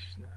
Krishna.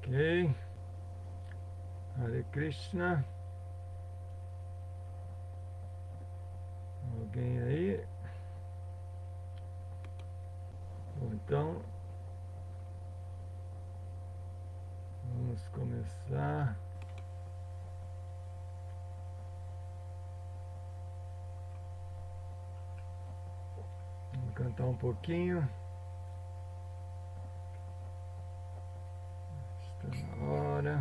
Ok. Hare Krishna. Alguém aí? Bom, então vamos começar. Vamos cantar um pouquinho. Está na hora.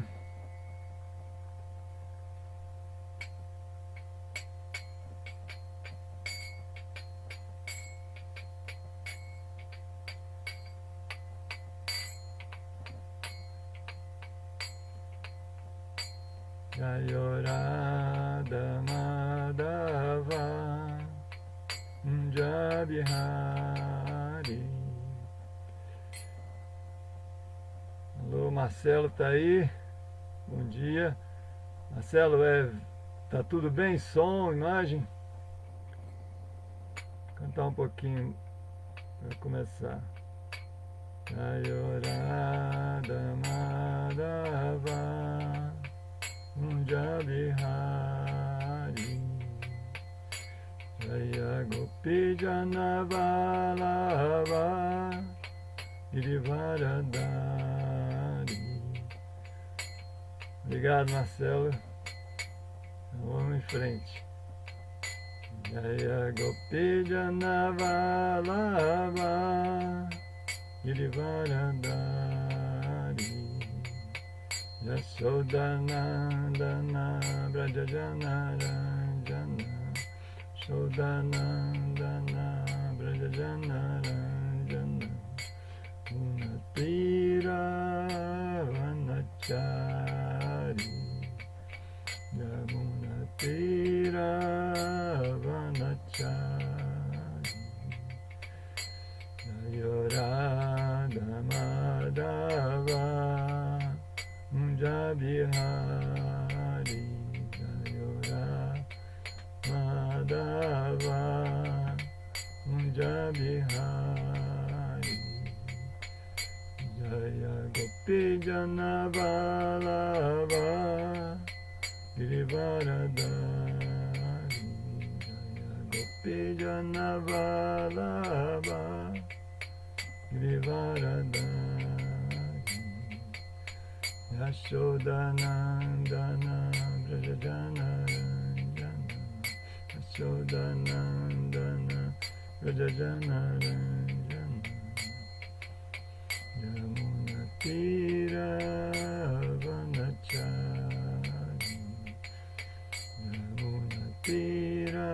Jayorada Madhava Jabihari. Alô, Marcelo tá aí? Bom dia. Marcelo, tá tudo bem? Som, imagem? Cantar um pouquinho para começar. Jayorada Madhava Jabihari Jaya Gopi Janavalava Girivaradari. Obrigado, Marcelo. Vamos em frente. Jaya Gopi Janavalava Girivaradari Yashodanandana Brajajanaranjana Shodanandana Brajajanaranjana Unatira Vanachari Yamunatira Vanachari Jayorada Madhava Jabihari Jayorada Madhava Jabihari Jaya Gopi Janavalava Girivaradari Jaya Gopi Janavalava Girivaradari Yashodanandana Brajajanaranjana Yashodanandana Brajajanaranjana Yamunatira Vanachari Yamunatira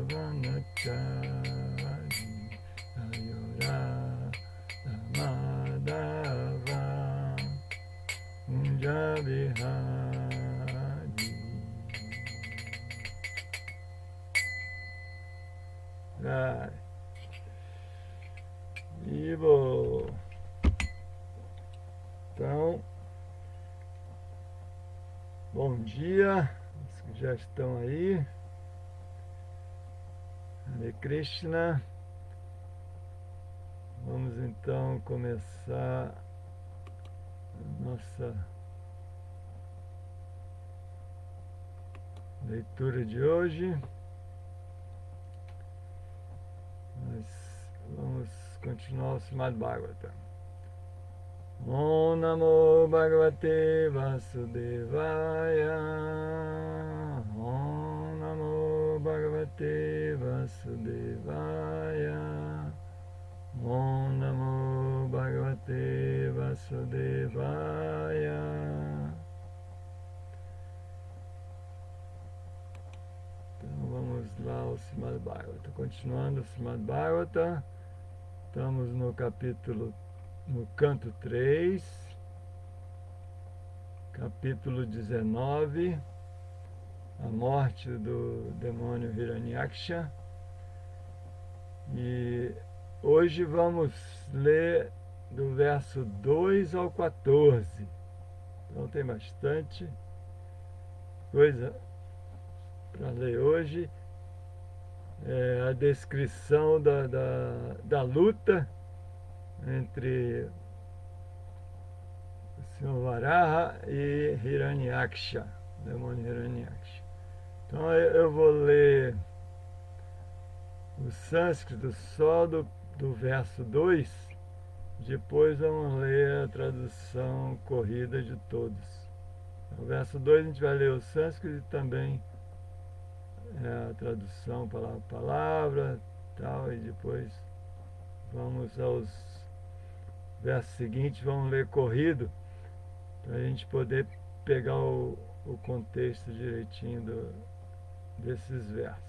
Vanachari Jayorada Madhava Jabihari. E bom, então, bom dia, os que já estão aí. Hare Krishna. Vamos então começar a nossa leitura de hoje. Nós vamos continuar o Srimad Bhagavatam. Om Namo Bhagavate Vasudevaya. Om Namo Bhagavate Vasudevaya. Om Namo Bhagavate Vasudevaya. vamos lá ao Srimad Bhagavatam. Continuando o Srimad Bhagavatam, estamos no canto 3, capítulo 19, a morte do demônio Hiranyaksha. E hoje vamos ler do verso 2 ao 14. Então tem bastante coisa para ler hoje. A descrição da luta entre o Senhor Varaha e Hiranyaksha, o demônio Hiranyaksha. Então eu vou ler o sânscrito só do verso 2, depois vamos ler a tradução corrida de todos. No verso 2 a gente vai ler o sânscrito e também a tradução palavra a palavra, tal, e depois vamos aos versos seguintes, vamos ler corrido, para a gente poder pegar o contexto direitinho desses versos.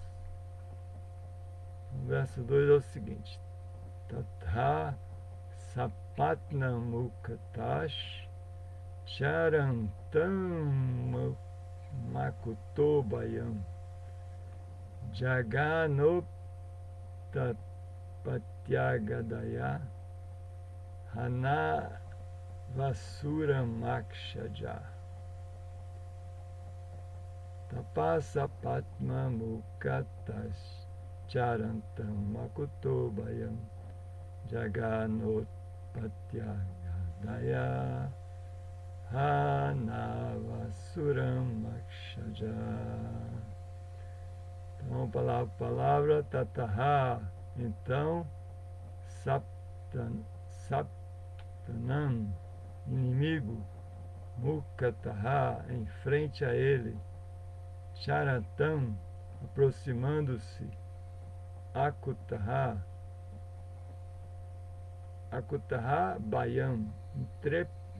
O verso 2 é o seguinte: Tatha sapatnamukatash charantam makutobayam jaganotapatyagadaya hana vasuramakshaya tapasapatmamukatash charantam makutobayam jaganotpatyagadaya hanavasuramakshaya. Então, palavra por palavra, tataha, então, saptanam, inimigo, mukataha, em frente a ele, charatam, aproximando-se, akutaha bayam,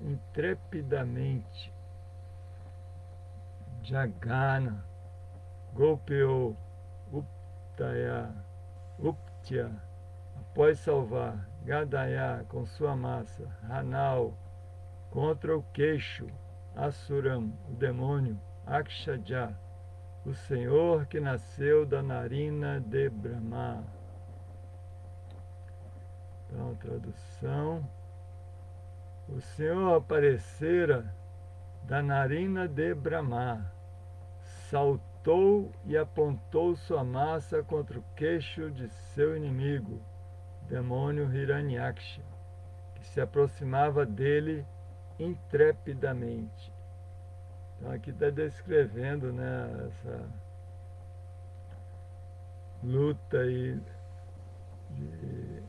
intrepidamente, jagana, golpeou, uptya, após salvar, gadaya, com sua massa, hanal, contra o queixo, asuram, o demônio, akshaja, o senhor que nasceu da narina de Brahma. Então, tradução: o Senhor aparecera da narina de Brahma, saltou e apontou sua massa contra o queixo de seu inimigo, demônio Hiranyaksha, que se aproximava dele intrepidamente. Então aqui está descrevendo, né, essa luta aí de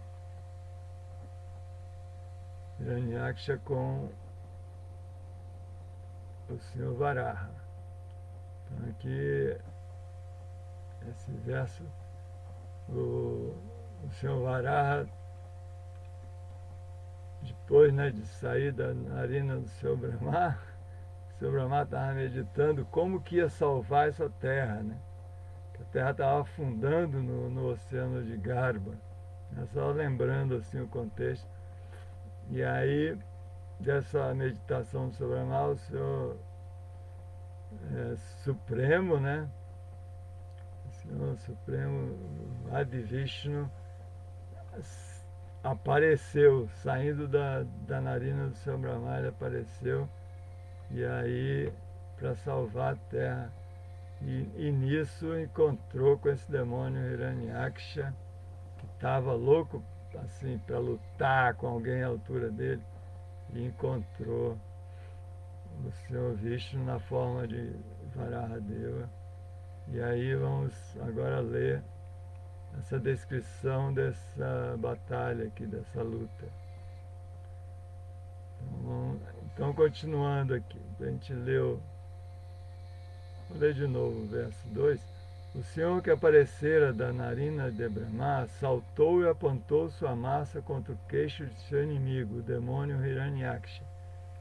Hiranyaksha com o Senhor Varaha. Então aqui, esse verso, o Senhor Varaha, depois, né, de sair da narina do Senhor Brahma, o Senhor Brahma estava meditando como que ia salvar essa terra, né? Que a terra estava afundando no oceano de Garba. Só lembrando assim o contexto. E aí, dessa meditação sobre a Brahma, o Senhor Supremo, né? O Senhor Supremo, Adi Vishnu, apareceu, saindo da narina do Senhor Brahma, ele apareceu, e aí, para salvar a terra. E nisso encontrou com esse demônio Hiranyaksha, que estava louco assim para lutar com alguém à altura dele, e encontrou o Senhor Vishnu na forma de Varahadeva. E aí vamos agora ler essa descrição dessa batalha aqui, dessa luta. Então continuando aqui, a gente leu, vou ler de novo o verso 2. O Senhor que aparecera da narina de Brahma saltou e apontou sua massa contra o queixo de seu inimigo, o demônio Hiranyaksha,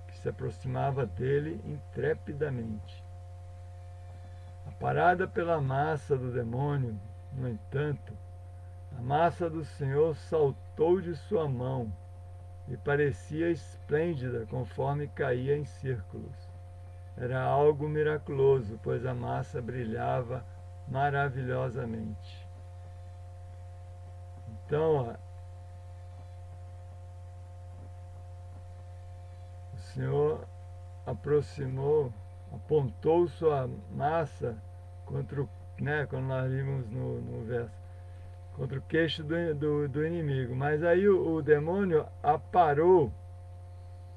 que se aproximava dele intrepidamente. A Amparada pela massa do demônio, no entanto, a massa do Senhor saltou de sua mão e parecia esplêndida conforme caía em círculos. Era algo miraculoso, pois a massa brilhava maravilhosamente. Então, ó, o Senhor apontou sua massa contra o, né, quando nós vimos no verso, contra o queixo do inimigo. Mas aí o demônio aparou,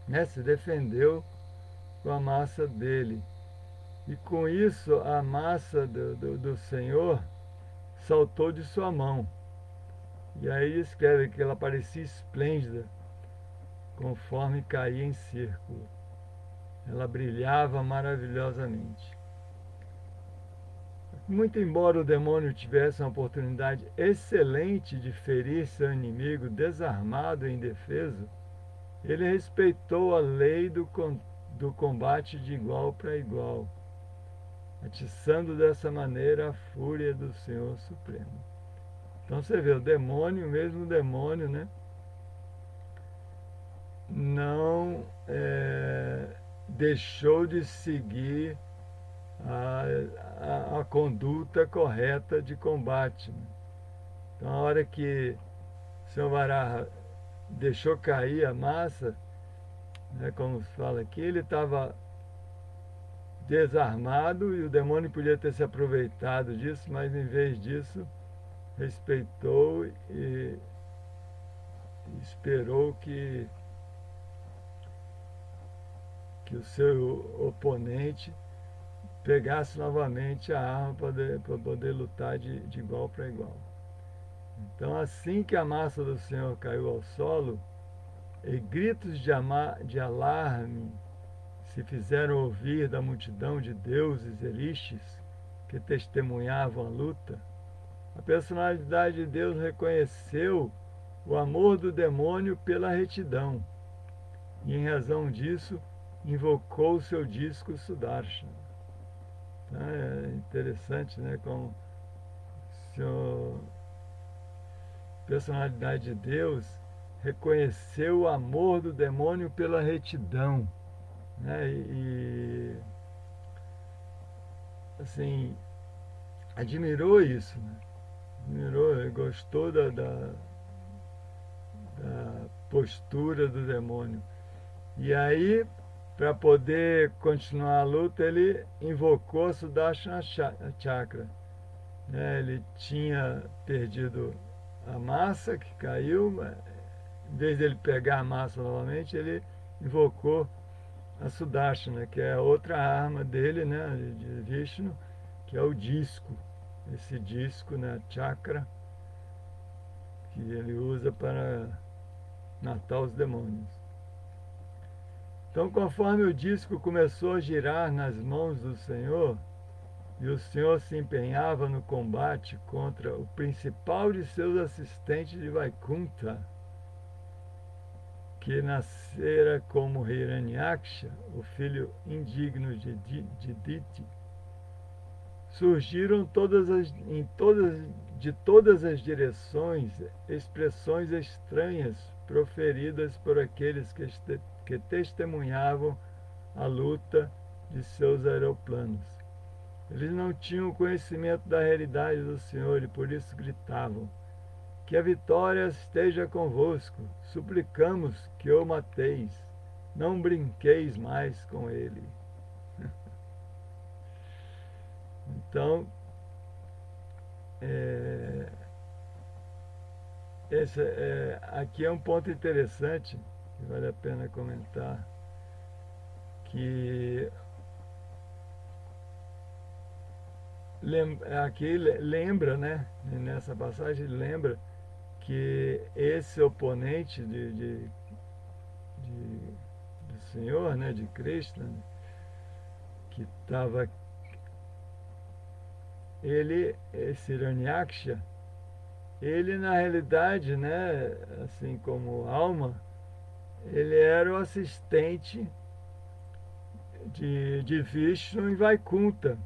né, se defendeu com a massa dele. E com isso a massa do Senhor saltou de sua mão. E aí escreve que ela parecia esplêndida, conforme caía em círculo. Ela brilhava maravilhosamente. Muito embora o demônio tivesse uma oportunidade excelente de ferir seu inimigo desarmado e indefeso, ele respeitou a lei do combate de igual para igual, atiçando dessa maneira a fúria do Senhor Supremo. Então você vê, o demônio, mesmo o demônio, né, não deixou de seguir a conduta correta de combate. Então, a hora que o senhor Varaha deixou cair a massa, né, como se fala aqui, ele estava desarmado e o demônio podia ter se aproveitado disso, mas em vez disso, respeitou e esperou que o seu oponente pegasse novamente a arma para poder lutar de igual para igual. Então, assim que a massa do Senhor caiu ao solo, e gritos de alarme se fizeram ouvir da multidão de deuses elistes que testemunhavam a luta, a personalidade de Deus reconheceu o amor do demônio pela retidão e, em razão disso, invocou o seu disco Sudarshan. Então, é interessante, né, como a personalidade de Deus reconheceu o amor do demônio pela retidão, né, e assim, admirou isso, né? Admirou, gostou da postura do demônio. E aí, para poder continuar a luta, ele invocou a Sudarshana Chakra. Né? Ele tinha perdido a massa que caiu, em vez dele pegar a massa novamente, ele invocou a Sudarshana, que é a outra arma dele, né, de Vishnu, que é o disco. Esse disco, né, chakra, que ele usa para matar os demônios. Então, conforme o disco começou a girar nas mãos do Senhor, e o Senhor se empenhava no combate contra o principal de seus assistentes de Vaikuntha, que nascera como Hiranyaksha, o filho indigno de Diti, surgiram de todas as direções expressões estranhas proferidas por aqueles que testemunhavam a luta de seus aeroplanos. Eles não tinham conhecimento da realidade do Senhor e por isso gritavam: que a vitória esteja convosco, suplicamos que o mateis, não brinqueis mais com ele. Então, aqui é um ponto interessante, que vale a pena comentar, que aqui lembra, né, nessa passagem, lembra que esse oponente do Senhor, né, de Krishna, né, que estava, esse Hiranyaksha, ele na realidade, né, assim como alma, ele era o assistente de Vishnu em Vaikuntha.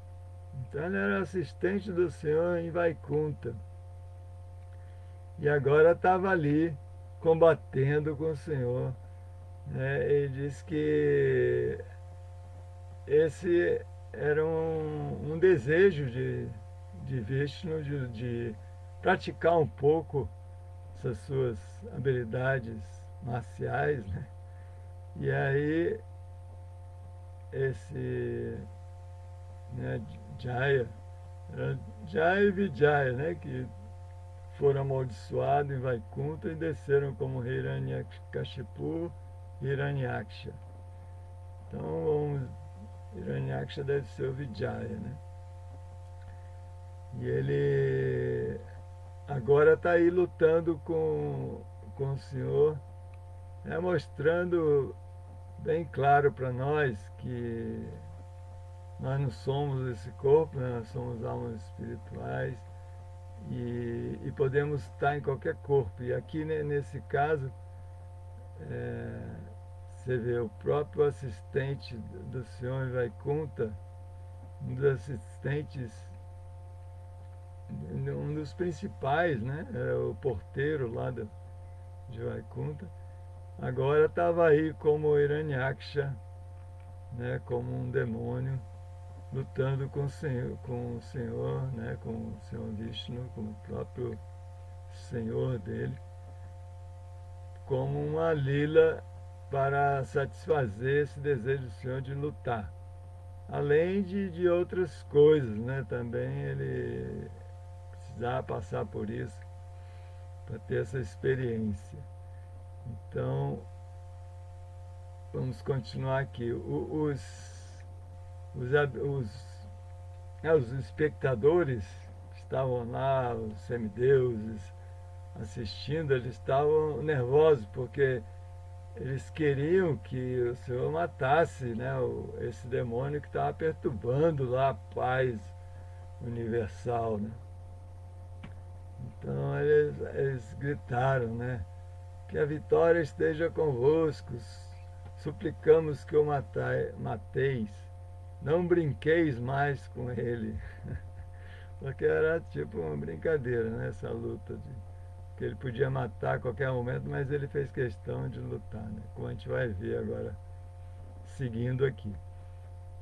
Então ele era assistente do Senhor em Vaikunta. E agora estava ali combatendo com o Senhor. Ele diz que esse era um desejo de Vishnu de praticar um pouco essas suas habilidades marciais, né? E aí esse, né, Jaya, era Jaya e Vijaya, né, que foram amaldiçoados em Vaikunta e desceram como Hiranyakashipu e Hiranyaksha. Então, Hiranyaksha deve ser o Vijaya, né? E ele agora está aí lutando com o Senhor, né, mostrando bem claro para nós que nós não somos esse corpo, né? Nós somos almas espirituais e podemos estar em qualquer corpo. E aqui, né, nesse caso, é, você vê o próprio assistente do Senhor em Vaikunta, um dos assistentes, um dos principais, né? Era o porteiro lá de Vaikunta. Agora estava aí como Hiranyaksha, né? Como um demônio, lutando com o Senhor, né? Com o Senhor Vishnu, com o próprio Senhor dele, como uma lila para satisfazer esse desejo do Senhor de lutar. Além de outras coisas, né? Também ele precisava passar por isso para ter essa experiência. Então, vamos continuar aqui. Os, os espectadores que estavam lá, os semideuses, assistindo, eles estavam nervosos, porque eles queriam que o Senhor matasse, né, esse demônio que estava perturbando lá a paz universal, né? Então eles gritaram, né? Que a vitória esteja convosco, suplicamos que o mateis, não brinqueis mais com ele. Porque era tipo uma brincadeira, né? Essa luta que ele podia matar a qualquer momento, mas ele fez questão de lutar, né? Como a gente vai ver agora, seguindo aqui.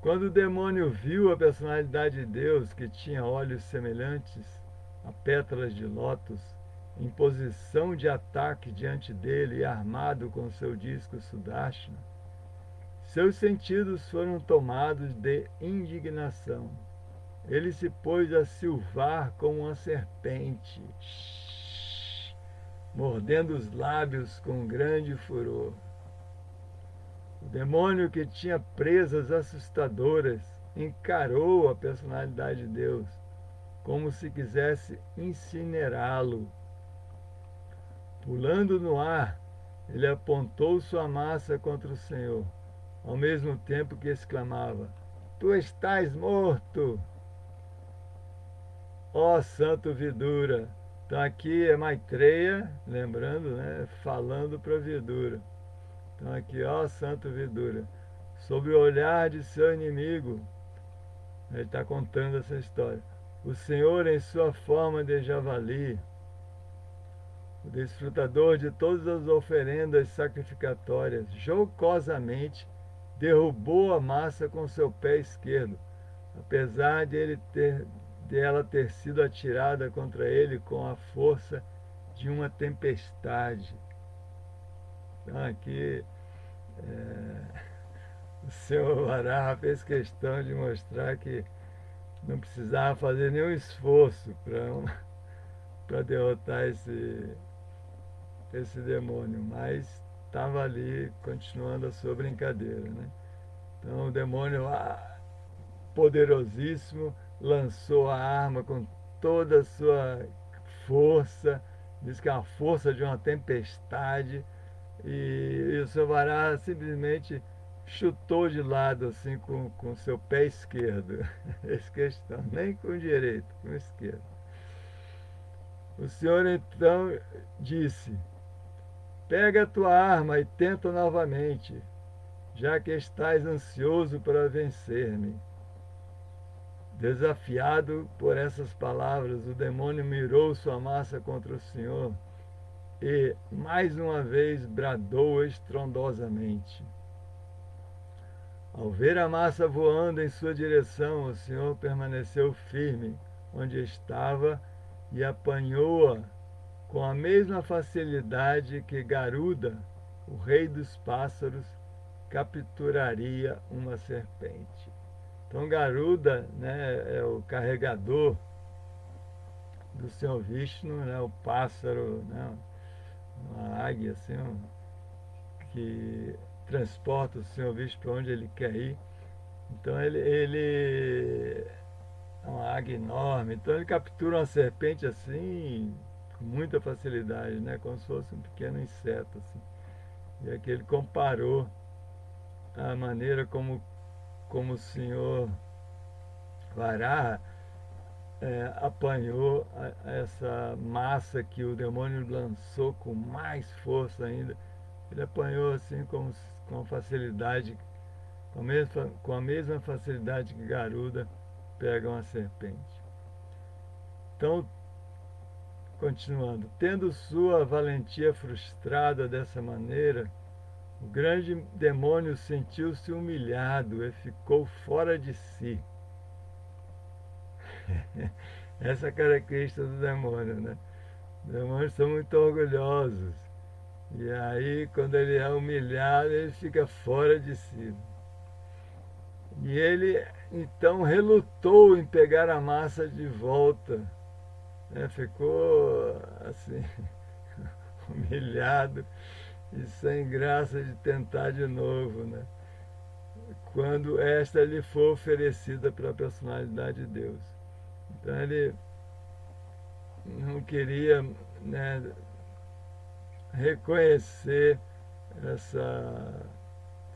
Quando o demônio viu a personalidade de Deus, que tinha olhos semelhantes a pétalas de lótus, em posição de ataque diante dele e armado com seu disco Sudarshana, seus sentidos foram tomados de indignação. Ele se pôs a silvar como uma serpente, mordendo os lábios com grande furor. O demônio, que tinha presas assustadoras, encarou a personalidade de Deus, como se quisesse incinerá-lo. Pulando no ar, ele apontou sua massa contra o Senhor, ao mesmo tempo que exclamava: Tu estás morto, ó Santo Vidura! Então aqui é Maitreya, lembrando, né, falando para Vidura. Então aqui, ó Santo Vidura, sob o olhar de seu inimigo, ele está contando essa história. O Senhor, em sua forma de javali, o desfrutador de todas as oferendas sacrificatórias, jocosamente derrubou a massa com seu pé esquerdo, apesar de ela ter sido atirada contra ele com a força de uma tempestade. Então aqui o senhor Varaha fez questão de mostrar que não precisava fazer nenhum esforço para derrotar esse demônio, mas estava ali continuando a sua brincadeira, né? Então o demônio poderosíssimo lançou a arma com toda a sua força, diz que é a força de uma tempestade, e o seu Vará simplesmente chutou de lado assim com seu pé esquerdo. Essa questão, nem com o direito, com o esquerdo. O Senhor então disse: Pega a tua arma e tenta novamente, já que estás ansioso para vencer-me. Desafiado por essas palavras, o demônio mirou sua massa contra o Senhor e, mais uma vez, bradou estrondosamente. Ao ver a massa voando em sua direção, o Senhor permaneceu firme onde estava e apanhou-a com a mesma facilidade que Garuda, o rei dos pássaros, capturaria uma serpente. Então Garuda, né, é o carregador do Senhor Vishnu, né, o pássaro, né, uma águia assim, que transporta o Senhor Vishnu para onde ele quer ir. Então ele é uma águia enorme, então ele captura uma serpente assim com muita facilidade, né, como se fosse um pequeno inseto assim. E aqui ele comparou a maneira como o Senhor Varaha apanhou essa massa que o demônio lançou com mais força ainda. Ele apanhou assim com facilidade, com a mesma facilidade que Garuda pega uma serpente. Então, continuando, tendo sua valentia frustrada dessa maneira, o grande demônio sentiu-se humilhado e ficou fora de si. Essa é a característica do demônio, né? Os demônios são muito orgulhosos. E aí, quando ele é humilhado, ele fica fora de si. E ele, então, relutou em pegar a massa de volta. Né? Ficou, assim, humilhado e sem graça de tentar de novo, né? Quando esta lhe for oferecida pela personalidade de Deus. Então ele não queria, né, reconhecer essa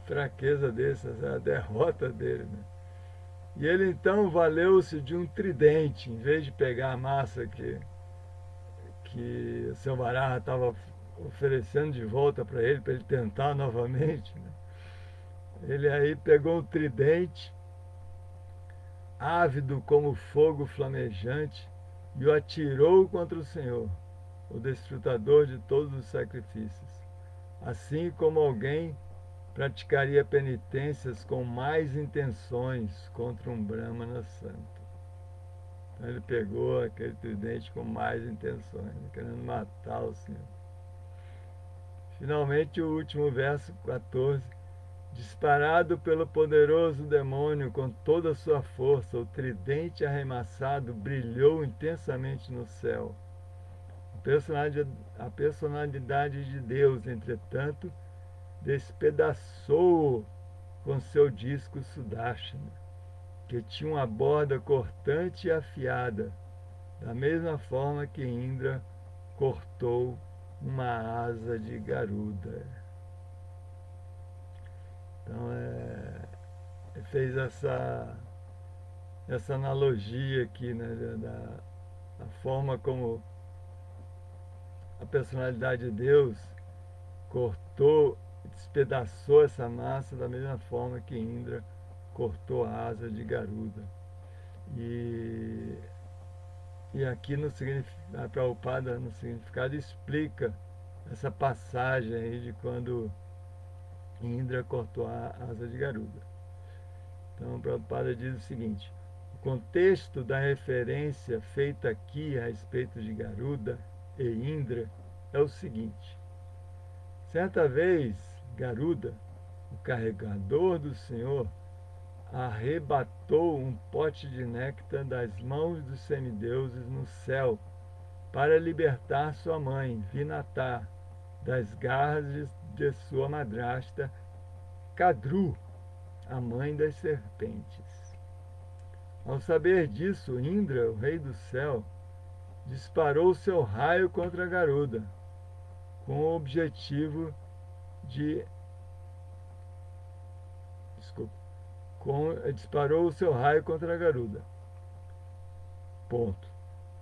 fraqueza dele, essa derrota dele. Né? E ele então valeu-se de um tridente, em vez de pegar a massa que o seu Varaha estava oferecendo de volta para ele tentar novamente. Né? Ele aí pegou o tridente, ávido como fogo flamejante, e o atirou contra o Senhor, o desfrutador de todos os sacrifícios. Assim como alguém praticaria penitências com mais intenções contra um Brahmana santo. Então ele pegou aquele tridente com mais intenções, querendo matar o Senhor. Finalmente, o último verso 14. Disparado pelo poderoso demônio com toda a sua força, o tridente arremessado brilhou intensamente no céu. A personalidade de Deus, entretanto, despedaçou-o com seu disco Sudarshana, que tinha uma borda cortante e afiada, da mesma forma que Indra cortou uma asa de Garuda. Então ele fez essa analogia aqui, né, da forma como a personalidade de Deus cortou, despedaçou essa massa da mesma forma que Indra cortou a asa de Garuda. E aqui a Prabhupada, no significado, explica essa passagem aí de quando Indra cortou a asa de Garuda. Então, o Prabhupada diz o seguinte: o contexto da referência feita aqui a respeito de Garuda e Indra é o seguinte: certa vez, Garuda, o carregador do Senhor, arrebatou um pote de néctar das mãos dos semideuses no céu para libertar sua mãe, Vinatá, das garras de sua madrasta, Kadru, a mãe das serpentes. Ao saber disso, Indra, o rei do céu, disparou seu raio contra Garuda, com o objetivo de... disparou o seu raio contra Garuda. Ponto.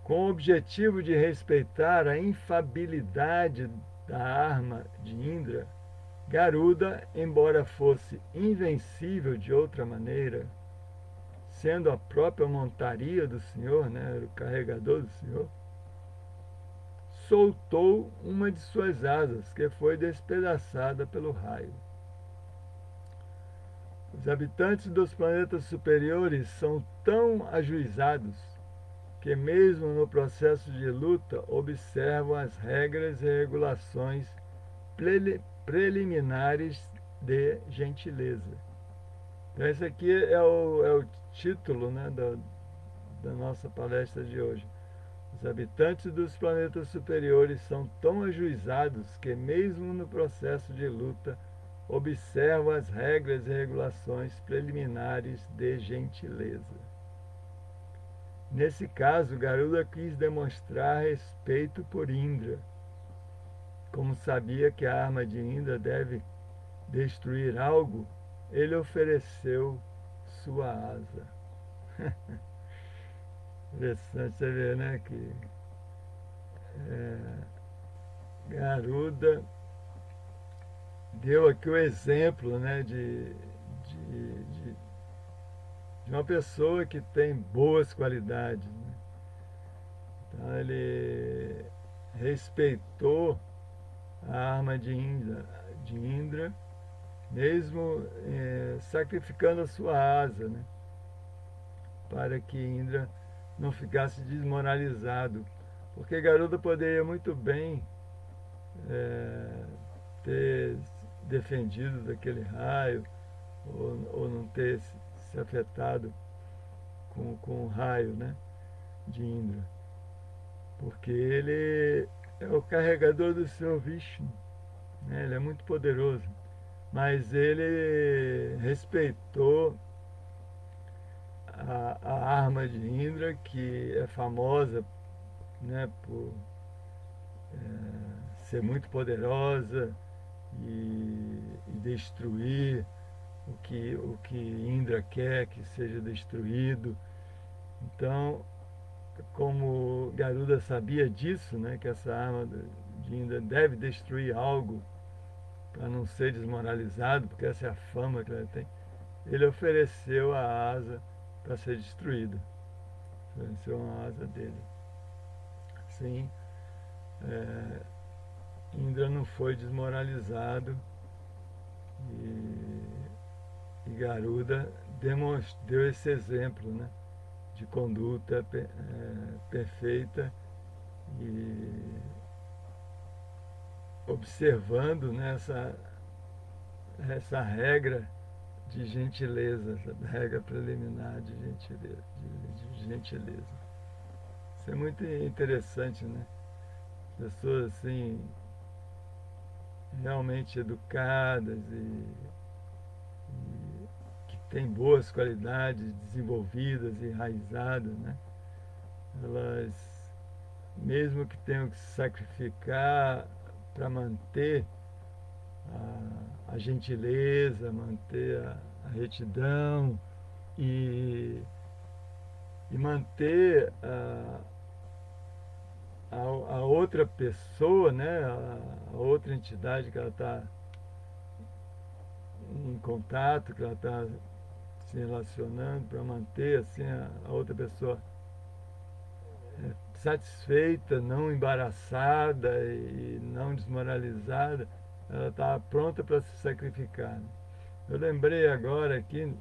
Com o objetivo de respeitar a infalibilidade da arma de Indra, Garuda, embora fosse invencível de outra maneira, sendo a própria montaria do Senhor, né, o carregador do Senhor, soltou uma de suas asas, que foi despedaçada pelo raio. Os habitantes dos planetas superiores são tão ajuizados que mesmo no processo de luta observam as regras e regulações preliminares de gentileza. Então esse aqui é o título, né, da nossa palestra de hoje. Os habitantes dos planetas superiores são tão ajuizados que mesmo no processo de luta observam as regras e regulações preliminares de gentileza. Nesse caso, Garuda quis demonstrar respeito por Indra. Como sabia que a arma de Indra deve destruir algo, ele ofereceu sua asa. Interessante você ver, né, que Garuda deu aqui o exemplo, né, de uma pessoa que tem boas qualidades, né? Então ele respeitou a arma de Indra mesmo sacrificando a sua asa, né, para que Indra não ficasse desmoralizado, porque Garuda poderia muito bem ter defendido daquele raio ou não ter se afetado com o raio, né, de Indra, porque ele é o carregador do Senhor Vishnu, né, ele é muito poderoso, mas ele respeitou a arma de Indra, que é famosa, né, por ser muito poderosa e destruir o que Indra quer que seja destruído. Então, como Garuda sabia disso, né, que essa arma de Indra deve destruir algo para não ser desmoralizado, porque essa é a fama que ela tem, ele ofereceu a asa para ser destruída. Ofereceu uma asa dele. Assim, Indra não foi desmoralizado e Garuda deu esse exemplo, né, de conduta perfeita e observando, né, essa regra de gentileza, essa regra preliminar de gentileza, de gentileza. Isso é muito interessante, né? Pessoas assim realmente educadas e que têm boas qualidades desenvolvidas e enraizadas, né? Elas, mesmo que tenham que se sacrificar para manter a gentileza, manter a retidão e manter a outra pessoa, né, a outra entidade que ela está em contato, que ela está se relacionando, para manter assim a outra pessoa satisfeita, não embaraçada e não desmoralizada, ela está pronta para se sacrificar. Eu lembrei agora aqui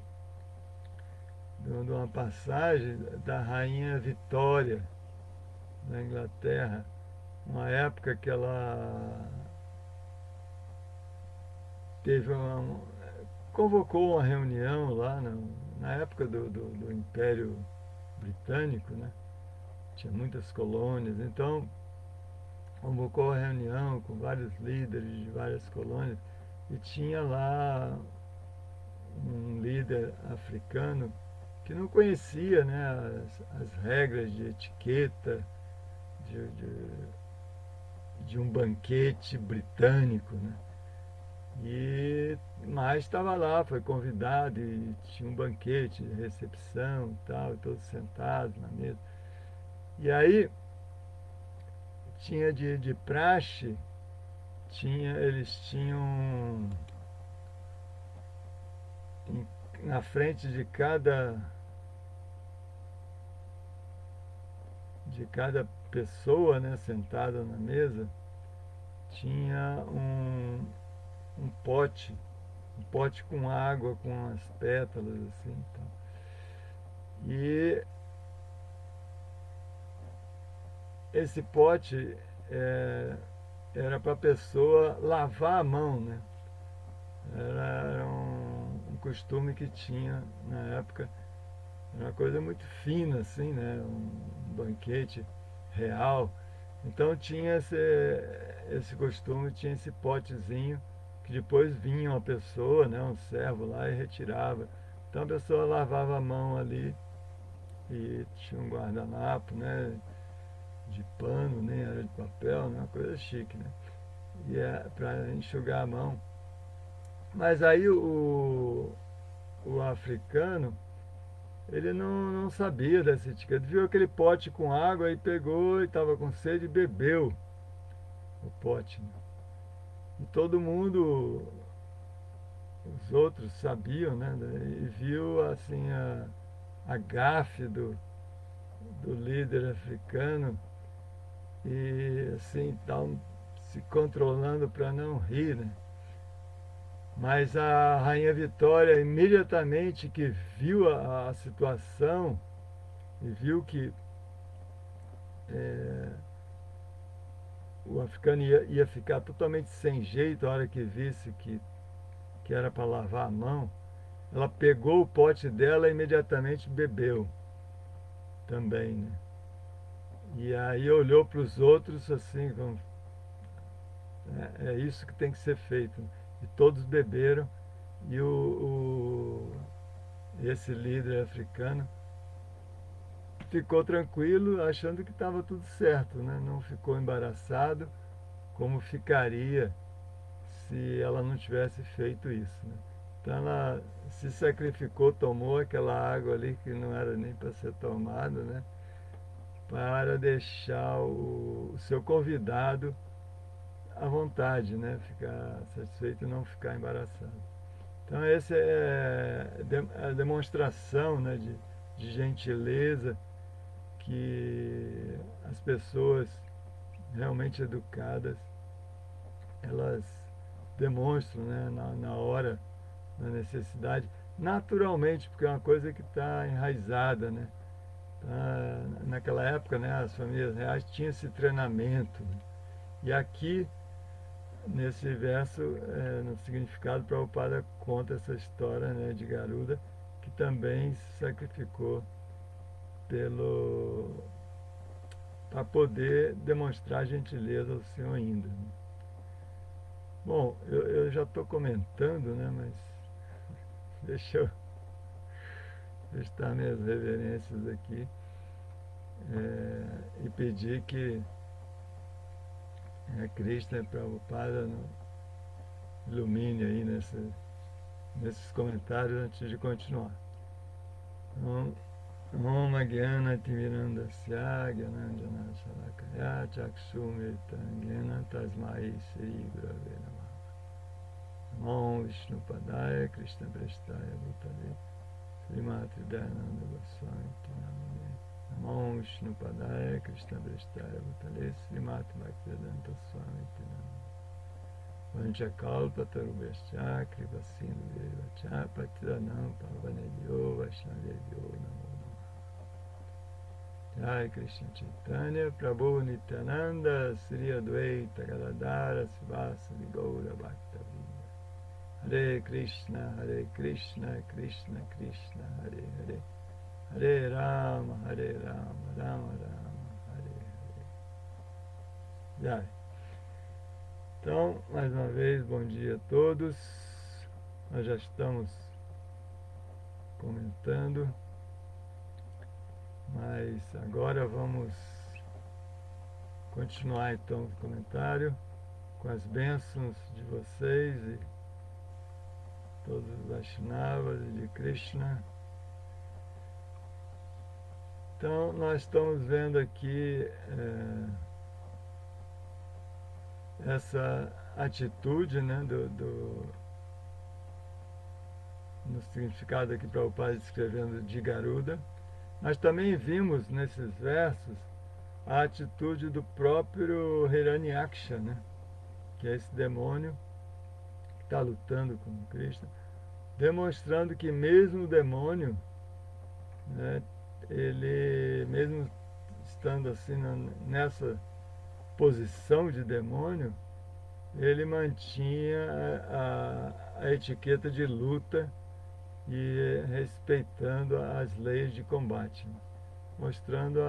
de uma passagem da rainha Vitória, na Inglaterra, uma época que ela convocou uma reunião lá na época do Império Britânico, né? Tinha muitas colônias, então convocou a reunião com vários líderes de várias colônias e tinha lá um líder africano que não conhecia, né, as regras de etiqueta de um banquete britânico, né? Mas estava lá, foi convidado e tinha um banquete, recepção e tal, todos sentados na mesa. E aí tinha de praxe, eles tinham na frente de cada de cada pessoa, né, sentada na mesa, tinha um pote com água, com as pétalas assim. Então. E esse pote era para a pessoa lavar a mão, né? Era um costume que tinha na época. Era uma coisa muito fina, assim, né? Um banquete real. Então tinha esse costume, tinha esse potezinho que depois vinha uma pessoa, né, um servo lá e retirava. Então a pessoa lavava a mão ali e tinha um guardanapo, né, de pano, nem era de papel, né, uma coisa chique, né? E é para enxugar a mão. Mas aí o africano, ele não sabia dessa etiqueta. Viu aquele pote com água e pegou e estava com sede e bebeu o pote, né? E todo mundo, os outros sabiam, né? E viu assim a gafe do líder africano e assim se controlando para não rir, né? Mas a Rainha Vitória, imediatamente que viu a situação e viu que é, o africano ia ficar totalmente sem jeito a hora que visse que era para lavar a mão, ela pegou o pote dela e imediatamente bebeu também, né? E aí olhou para os outros assim, como, é isso que tem que ser feito. E todos beberam e esse líder africano ficou tranquilo, achando que estava tudo certo, né? Não ficou embaraçado, como ficaria se ela não tivesse feito isso, né? Então ela se sacrificou, tomou aquela água ali que não era nem para ser tomada, né? Para deixar o seu convidado à vontade, né? Ficar satisfeito e não ficar embaraçado. Então essa é a demonstração, né, de gentileza que as pessoas realmente educadas elas demonstram, né, na hora, na necessidade, naturalmente, porque é uma coisa que está enraizada, né? Naquela época, né, as famílias reais tinham esse treinamento. Né? E aqui, nesse verso, no significado, Prabhupada conta essa história, né, de Garuda, que também se sacrificou pelo para poder demonstrar gentileza ao Senhor ainda. Né? Bom, eu já estou comentando, né, mas deixa eu prestar minhas reverências aqui e pedir que a Krishna Prabhupada ilumine aí nesses comentários antes de continuar. Então, Om Gyana Timirandasya Gyananjana Shalakaya Chakshumritam Gyana Tasmai Sri Gurave Namaha. Om Vishnu Padaya Krishna Prestaya Bhutale Srimati Dayananda Goswami Namine. Namo Vishnu Padaya Krishna Prestaya Bhutale Srimati Bhaktivedanta Swami Namine. Vanchakalpa Tarubhyascha Kripa Sindhu Devacha Patiranam Pavanebhyo Vaishnavebhyo Namo Namaha. Jai Krishna Chaitanya Prabhu Nityananda Sri Advaita Gadadara Sivasadi Gaura Bhaktavinda. Hare Krishna Krishna Krishna Hare Hare Hare Rama Rama Rama Hare Hare. Jai. Então, mais uma vez, bom dia a todos. Nós já estamos comentando, mas agora vamos continuar então o comentário com as bênçãos de vocês e todos os Vaishnavas e de Krishna. Então, nós estamos vendo aqui essa atitude, né, no significado aqui para o pai escrevendo de Garuda. Nós também vimos nesses versos a atitude do próprio Hiranyaksha, né? Que é esse demônio que está lutando com Krishna, demonstrando que mesmo o demônio, né, ele, mesmo estando assim nessa posição de demônio, ele mantinha a etiqueta de luta e respeitando as leis de combate, né? Mostrando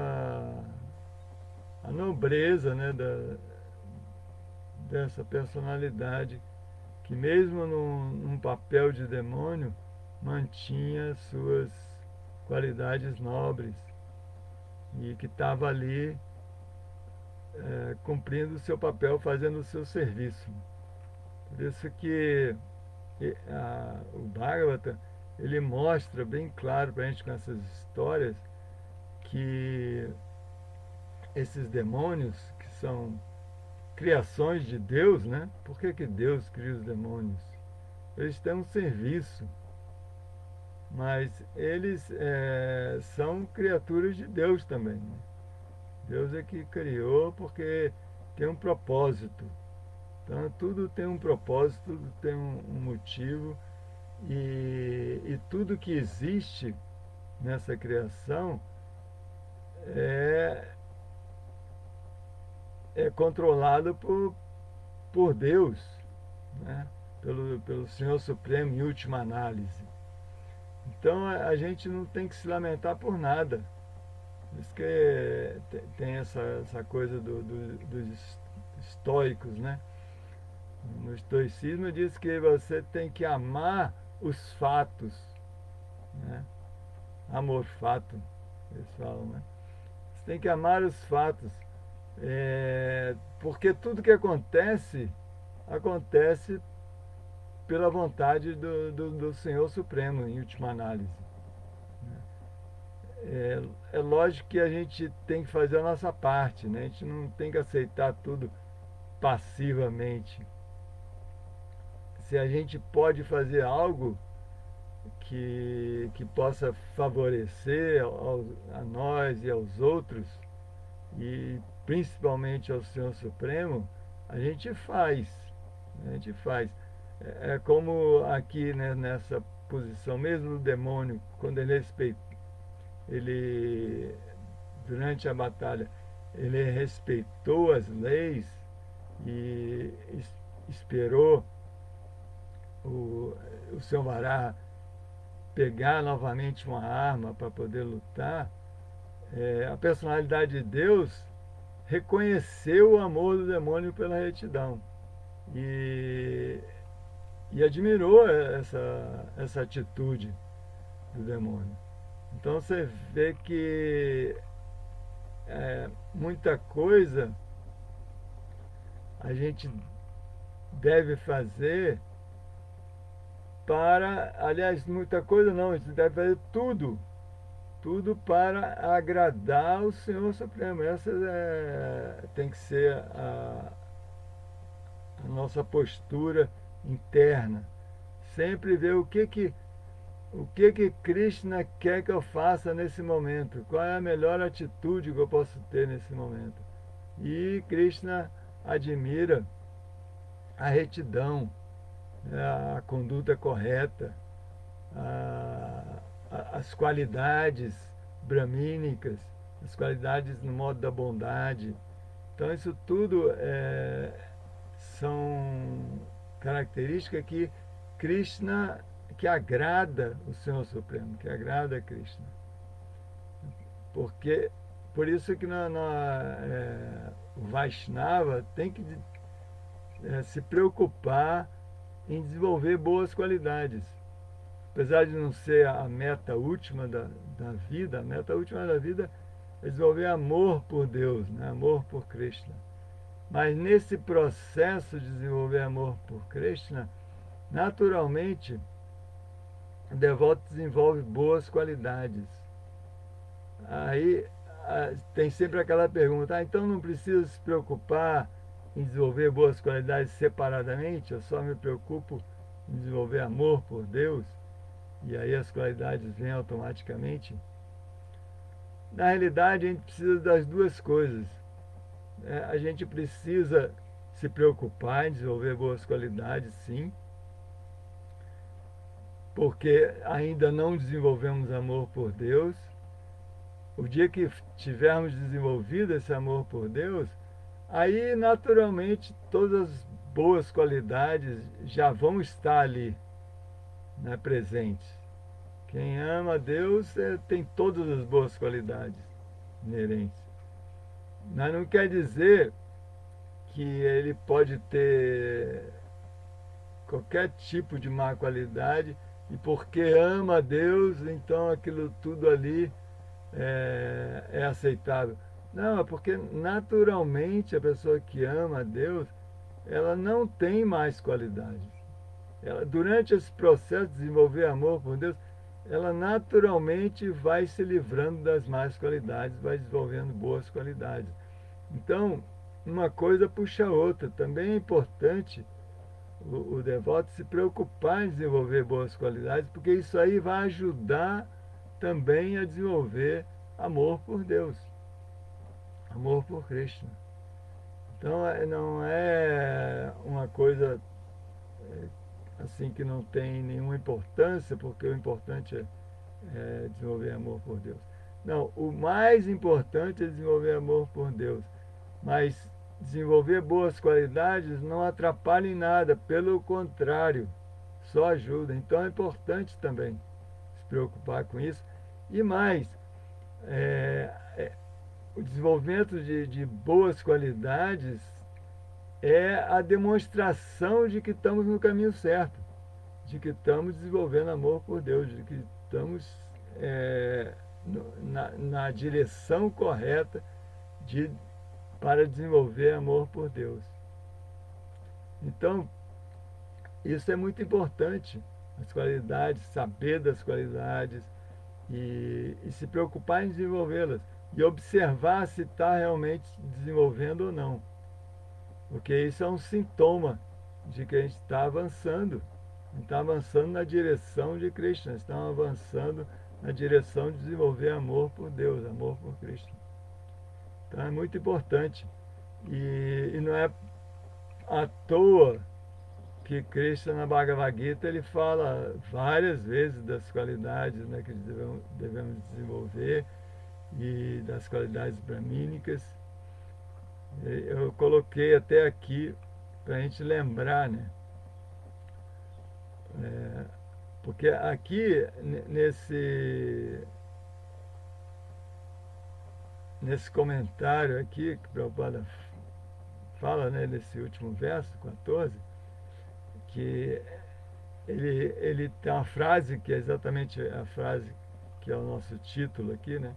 a nobreza, né, dessa personalidade que mesmo num papel de demônio mantinha suas qualidades nobres e que estava ali cumprindo o seu papel, fazendo o seu serviço. Por isso que o Bhagavata, ele mostra bem claro para a gente com essas histórias que esses demônios, que são criações de Deus, né? Por que Deus cria os demônios? Eles têm um serviço, mas eles são criaturas de Deus também, né? Deus é que criou porque tem um propósito. Então tudo tem um propósito, tudo tem um motivo e tudo que existe nessa criação é, é controlado por Deus, né? Pelo Senhor Supremo em última análise. Então a gente não tem que se lamentar por nada. Por isso que tem essa coisa dos estoicos, né? No estoicismo diz que você tem que amar os fatos, né? Amor fato, eles falam, né? Você tem que amar os fatos, porque tudo que acontece pela vontade do Senhor Supremo, em última análise. É lógico que a gente tem que fazer a nossa parte, né? A gente não tem que aceitar tudo passivamente. Se a gente pode fazer algo que possa favorecer a nós e aos outros, e principalmente ao Senhor Supremo, a gente faz. A gente faz. É como aqui, né, nessa posição, mesmo o demônio, quando ele durante a batalha, ele respeitou as leis e esperou o seu Varaha pegar novamente uma arma para poder lutar. A personalidade de Deus reconheceu o amor do demônio pela retidão e, e admirou essa atitude do demônio. Então você vê que muita coisa a gente deve fazer aliás, muita coisa não, a gente deve fazer tudo para agradar o Senhor Supremo. Essa tem que ser a nossa postura interna. Sempre ver o que Krishna quer que eu faça nesse momento, qual é a melhor atitude que eu posso ter nesse momento. E Krishna admira a retidão, a conduta correta, as qualidades bramínicas, as qualidades no modo da bondade. Então isso tudo são características que agrada o Senhor Supremo, que agrada a Krishna. Por isso que o Vaishnava tem que se preocupar em desenvolver boas qualidades. Apesar de não ser a meta última da vida, a meta última da vida é desenvolver amor por Deus, né? Amor por Krishna. Mas nesse processo de desenvolver amor por Krishna, naturalmente, o devoto desenvolve boas qualidades. Aí tem sempre aquela pergunta, então não precisa se preocupar em desenvolver boas qualidades separadamente, eu só me preocupo em desenvolver amor por Deus, e aí as qualidades vêm automaticamente. Na realidade, a gente precisa das duas coisas. A gente precisa se preocupar em desenvolver boas qualidades, sim, porque ainda não desenvolvemos amor por Deus. O dia que tivermos desenvolvido esse amor por Deus, aí naturalmente todas as boas qualidades já vão estar ali, né, presentes. Quem ama a Deus tem todas as boas qualidades inerentes. Mas não quer dizer que ele pode ter qualquer tipo de má qualidade e porque ama a Deus, então aquilo tudo ali é aceitável. Não, é porque naturalmente a pessoa que ama a Deus, ela não tem mais qualidades. Ela, durante esse processo de desenvolver amor por Deus, ela naturalmente vai se livrando das más qualidades, vai desenvolvendo boas qualidades. Então, uma coisa puxa a outra. Também é importante o devoto se preocupar em desenvolver boas qualidades, porque isso aí vai ajudar também a desenvolver amor por Deus, amor por Cristo. Então não é uma coisa assim que não tem nenhuma importância, porque o importante é desenvolver amor por Deus. Não, o mais importante é desenvolver amor por Deus, mas desenvolver boas qualidades não atrapalha em nada, pelo contrário, só ajuda. Então é importante também se preocupar com isso. E mais, é, é, o desenvolvimento de boas qualidades é a demonstração de que estamos no caminho certo, de que estamos desenvolvendo amor por Deus, de que estamos na direção correta de, para desenvolver amor por Deus. Então, isso é muito importante, as qualidades, saber das qualidades e se preocupar em desenvolvê-las e observar se está realmente desenvolvendo ou não, porque isso é um sintoma de que a gente está avançando. A gente está avançando na direção de Cristo, nós estamos avançando na direção de desenvolver amor por Deus, amor por Cristo. Então é muito importante. E não é à toa que Krishna na Bhagavad Gita ele fala várias vezes das qualidades, né, que devemos desenvolver e das qualidades brahmínicas. Eu coloquei até aqui para a gente lembrar, né? Porque aqui nesse comentário aqui que o Prabhupada fala, né, nesse último verso, 14, que ele tem uma frase que é exatamente a frase que é o nosso título aqui, né?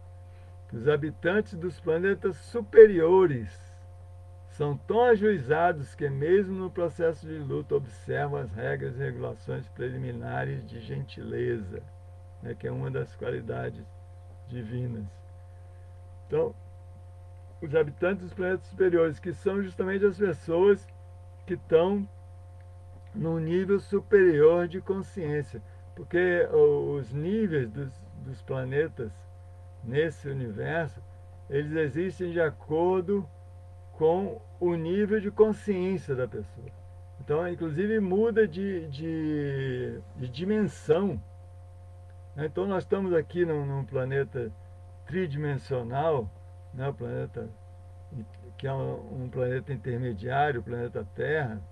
Que os habitantes dos planetas superiores são tão ajuizados que mesmo no processo de luta observam as regras e regulações preliminares de gentileza, né, que é uma das qualidades divinas. Então, os habitantes dos planetas superiores, que são justamente as pessoas que estão num nível superior de consciência, porque os níveis dos planetas nesse universo, eles existem de acordo com o nível de consciência da pessoa. Então, inclusive, muda de dimensão. Então, nós estamos aqui num planeta tridimensional, né, o planeta que é um planeta intermediário, o planeta Terra.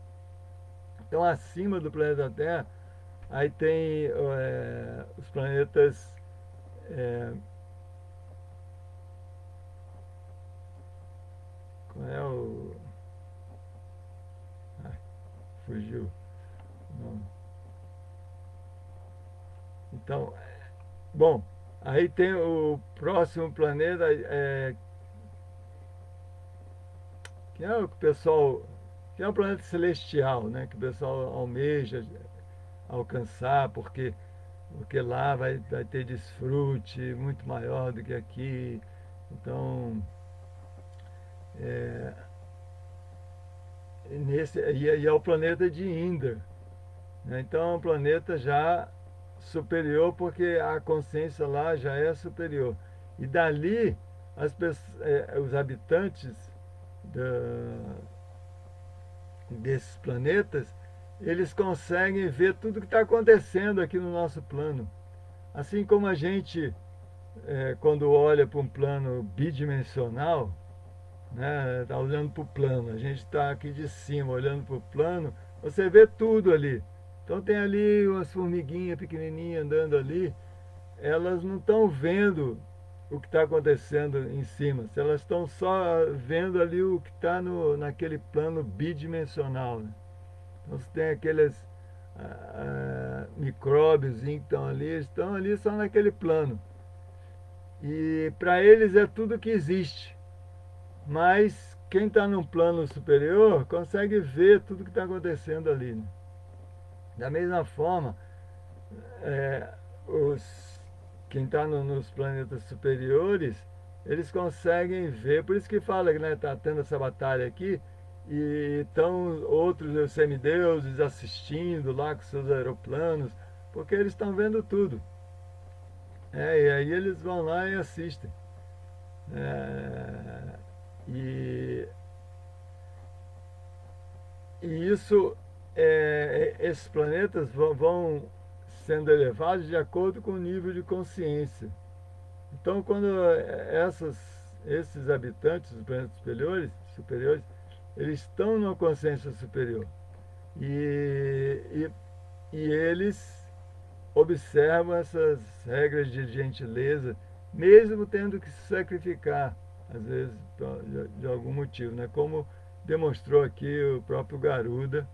Então, acima do planeta Terra, aí tem os planetas qual é o... Ai, fugiu o nome. Então, bom, aí tem o próximo planeta, que é o que o pessoal, que é um planeta celestial, né, que o pessoal almeja alcançar, porque lá vai ter desfrute muito maior do que aqui. Então, é, e é o planeta de Indra, né? Então é um planeta já superior, porque a consciência lá já é superior. E dali, os habitantes desses planetas, eles conseguem ver tudo que está acontecendo aqui no nosso plano. Assim como a gente, quando olha para um plano bidimensional, né, está olhando para o plano, a gente está aqui de cima olhando para o plano, você vê tudo ali. Então tem ali umas formiguinhas pequenininhas andando ali, elas não estão vendo o que está acontecendo em cima, elas estão só vendo ali o que está naquele plano bidimensional, né? Então você tem aqueles micróbios que estão ali só naquele plano. E para eles é tudo que existe. Mas quem está num plano superior consegue ver tudo que está acontecendo ali, né? Da mesma forma, é, quem está nos planetas superiores, eles conseguem ver, por isso que fala que está tendo essa batalha aqui, e estão outros os semideuses assistindo lá com seus aeroplanos, porque eles estão vendo tudo. E aí eles vão lá e assistem. É, e, e isso, esses planetas vão sendo elevados de acordo com o nível de consciência. Então, quando esses habitantes dos planetas superiores, eles estão numa consciência superior. E, e eles observam essas regras de gentileza, mesmo tendo que se sacrificar, às vezes, de algum motivo, né? Como demonstrou aqui o próprio Garuda,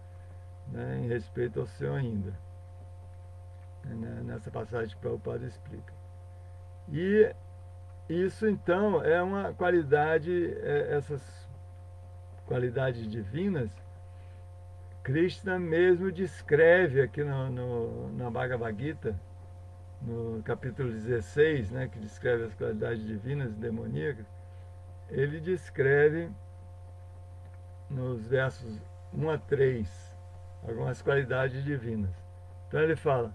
né, em respeito ao Senhor Indra, né, nessa passagem que o Prabhupada explica. E isso, então, é uma qualidade, essas qualidades divinas, Krishna mesmo descreve aqui na Bhagavad Gita, no capítulo 16, né, que descreve as qualidades divinas e demoníacas. Ele descreve nos versos 1 a 3 algumas qualidades divinas. Então ele fala,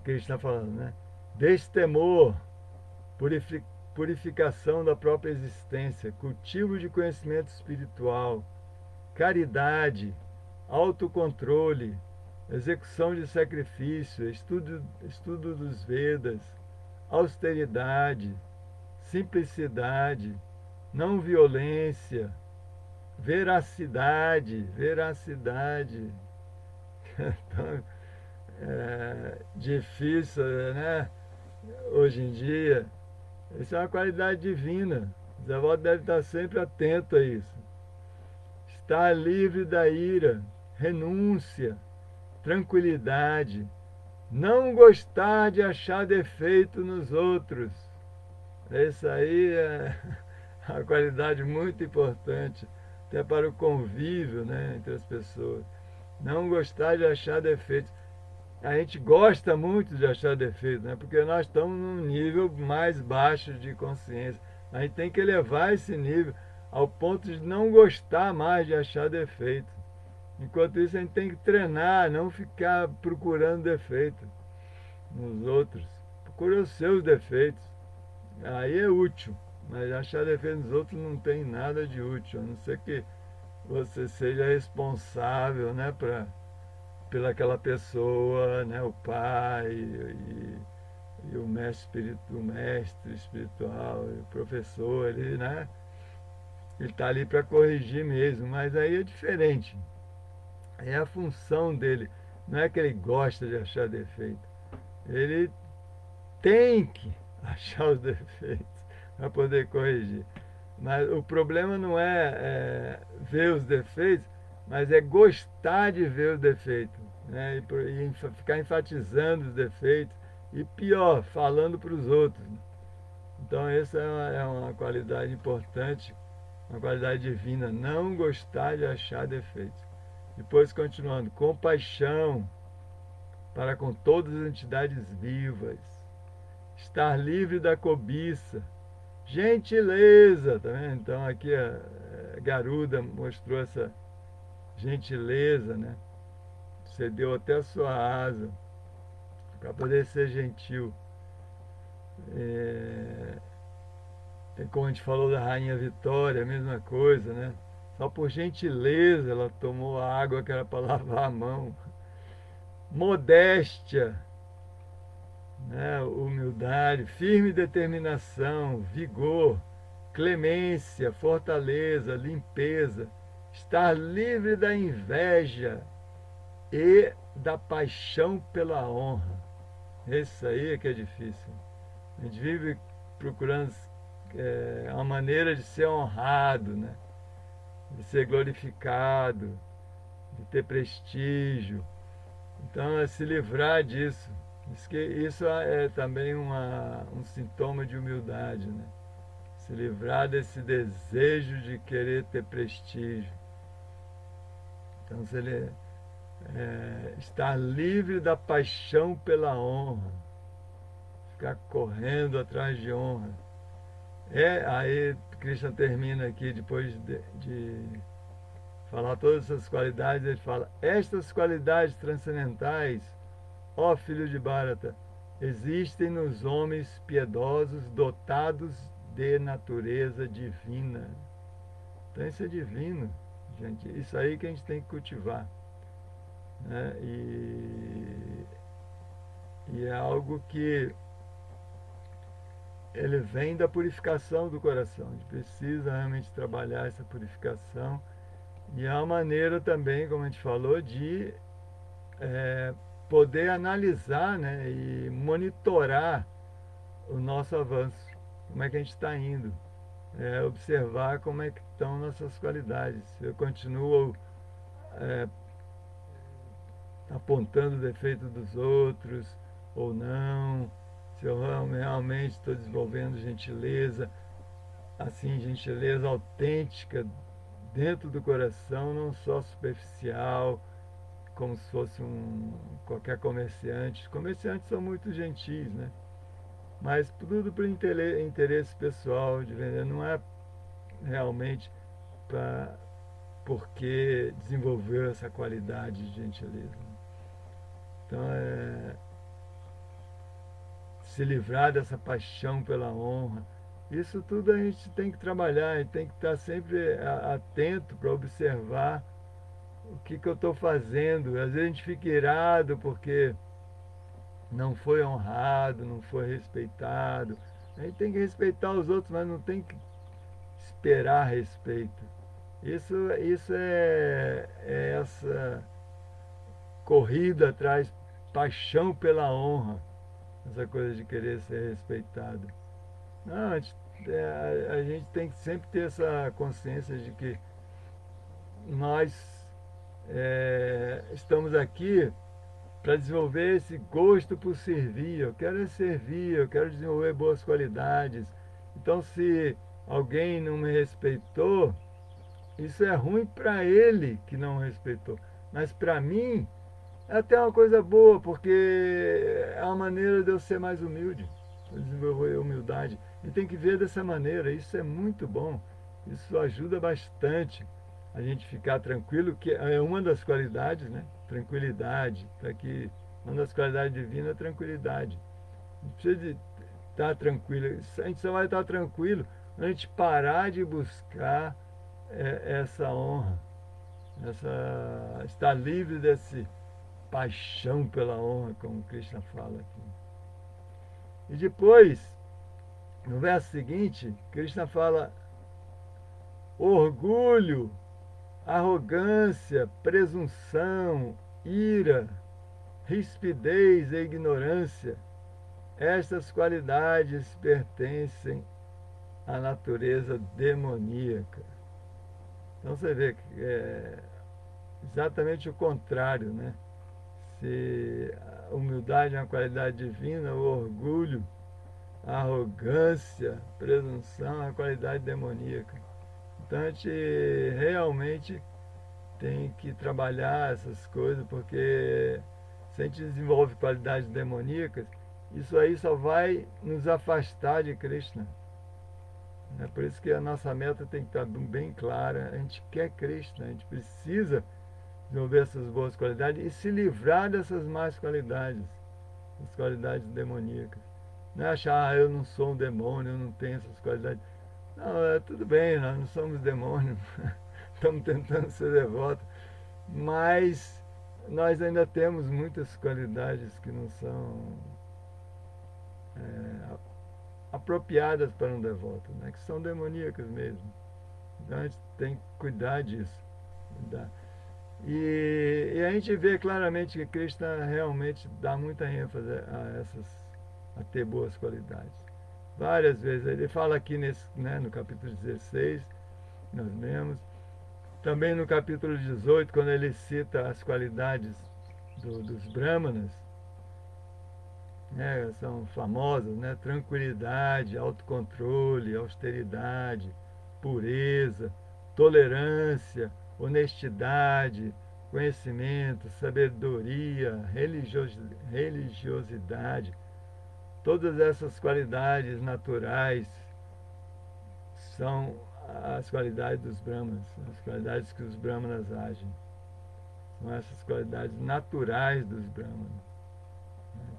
Krishna falando, né? Destemor, purificação da própria existência, cultivo de conhecimento espiritual, caridade, autocontrole, execução de sacrifício, estudo dos Vedas, austeridade, simplicidade, não violência, veracidade. Então, difícil, né? Hoje em dia, isso é uma qualidade divina. O Zé Waldo deve estar sempre atento a isso. Estar livre da ira, renúncia, tranquilidade, não gostar de achar defeito nos outros. Isso aí é uma qualidade muito importante, até para o convívio, né, entre as pessoas. Não gostar de achar defeitos. A gente gosta muito de achar defeito, né? Porque nós estamos num nível mais baixo de consciência. A gente tem que elevar esse nível ao ponto de não gostar mais de achar defeito. Enquanto isso, a gente tem que treinar, não ficar procurando defeito nos outros. Procure os seus defeitos. Aí é útil, mas achar defeito nos outros não tem nada de útil, a não ser que você seja responsável, né, pelaquela pessoa, né, o pai e o mestre espiritual, e o professor, né, ele está ali para corrigir mesmo, mas aí é diferente. É a função dele, não é que ele gosta de achar defeito, ele tem que achar os defeitos para poder corrigir. Mas o problema não é ver os defeitos, mas é gostar de ver os defeitos, né? E ficar enfatizando os defeitos e pior, falando para os outros. Então essa é uma qualidade importante, uma qualidade divina, não gostar de achar defeitos. Depois continuando, compaixão para com todas as entidades vivas, estar livre da cobiça, gentileza, tá vendo? Então aqui a Garuda mostrou essa gentileza, né? Cedeu até a sua asa para poder ser gentil. como a gente falou da Rainha Vitória, a mesma coisa, né? Só por gentileza ela tomou a água que era para lavar a mão. Modéstia, né? Humildade, firme determinação, vigor, clemência, fortaleza, limpeza, estar livre da inveja e da paixão pela honra. Isso aí é que é difícil. A gente vive procurando uma maneira de ser honrado, né? De ser glorificado, de ter prestígio. Então, é se livrar disso. Isso é também um sintoma de humildade, né? Se livrar desse desejo de querer ter prestígio. Então, se ele estar livre da paixão pela honra, ficar correndo atrás de honra. Aí Krishna termina aqui, depois de falar todas essas qualidades, ele fala: estas qualidades transcendentais, ó filho de Bharata, existem nos homens piedosos dotados de natureza divina. Então isso é divino, gente. Isso aí que a gente tem que cultivar, né? E é algo que ele vem da purificação do coração. A gente precisa realmente trabalhar essa purificação. E é uma maneira também, como a gente falou, de poder analisar, né, e monitorar o nosso avanço. Como é que a gente está indo. Observar como é que estão nossas qualidades. Se eu continuo apontando o defeito dos outros ou não, se eu realmente estou desenvolvendo gentileza, assim, gentileza autêntica dentro do coração, não só superficial, como se fosse qualquer comerciante. Os comerciantes são muito gentis, né? Mas tudo por interesse pessoal de vender, não é realmente porque desenvolveu essa qualidade de gentileza. Então, se livrar dessa paixão pela honra. Isso tudo a gente tem que trabalhar, a gente tem que estar sempre atento para observar o que eu estou fazendo. Às vezes a gente fica irado porque não foi honrado, não foi respeitado. A gente tem que respeitar os outros, mas não tem que esperar respeito. Isso é essa corrida atrás, paixão pela honra, essa coisa de querer ser respeitado. Não, a gente tem que sempre ter essa consciência de que nós estamos aqui para desenvolver esse gosto por servir. Eu quero servir, eu quero desenvolver boas qualidades. Então, se alguém não me respeitou, isso é ruim para ele que não respeitou. Mas para mim, é até uma coisa boa, porque é uma maneira de eu ser mais humilde, desenvolver humildade. E tem que ver dessa maneira, isso é muito bom. Isso ajuda bastante a gente ficar tranquilo, que é uma das qualidades, né? Tranquilidade. Tá aqui, uma das qualidades divinas é a tranquilidade. A gente precisa de estar tranquilo. A gente só vai estar tranquilo quando a gente parar de buscar essa honra, estar livre desse paixão pela honra, como Krishna fala aqui. E depois, no verso seguinte, Krishna fala: orgulho, arrogância, presunção, ira, rispidez e ignorância, estas qualidades pertencem à natureza demoníaca. Então você vê que é exatamente o contrário, né? Se a humildade é uma qualidade divina, o orgulho, a arrogância, a presunção é uma qualidade demoníaca. Então a gente realmente tem que trabalhar essas coisas, porque se a gente desenvolve qualidades demoníacas, isso aí só vai nos afastar de Krishna. É por isso que a nossa meta tem que estar bem clara. A gente quer Krishna, a gente precisa desenvolver essas boas qualidades e se livrar dessas más qualidades, as qualidades demoníacas. Não é achar, eu não sou um demônio, eu não tenho essas qualidades. Não, tudo bem, nós não somos demônios, estamos tentando ser devotos, mas nós ainda temos muitas qualidades que não são é, apropriadas para um devoto, né? Que são demoníacas mesmo. Então a gente tem que cuidar disso. Cuidar. E a gente vê claramente que Krishna realmente dá muita ênfase a ter boas qualidades. Várias vezes, ele fala aqui no capítulo 16, nós lemos, também no capítulo 18, quando ele cita as qualidades dos brahmanas, né, são famosas, né, tranquilidade, autocontrole, austeridade, pureza, tolerância, honestidade, conhecimento, sabedoria, religiosidade. Todas essas qualidades naturais são as qualidades dos brahmanas, as qualidades que os brahmanas agem. São essas qualidades naturais dos brahmanas.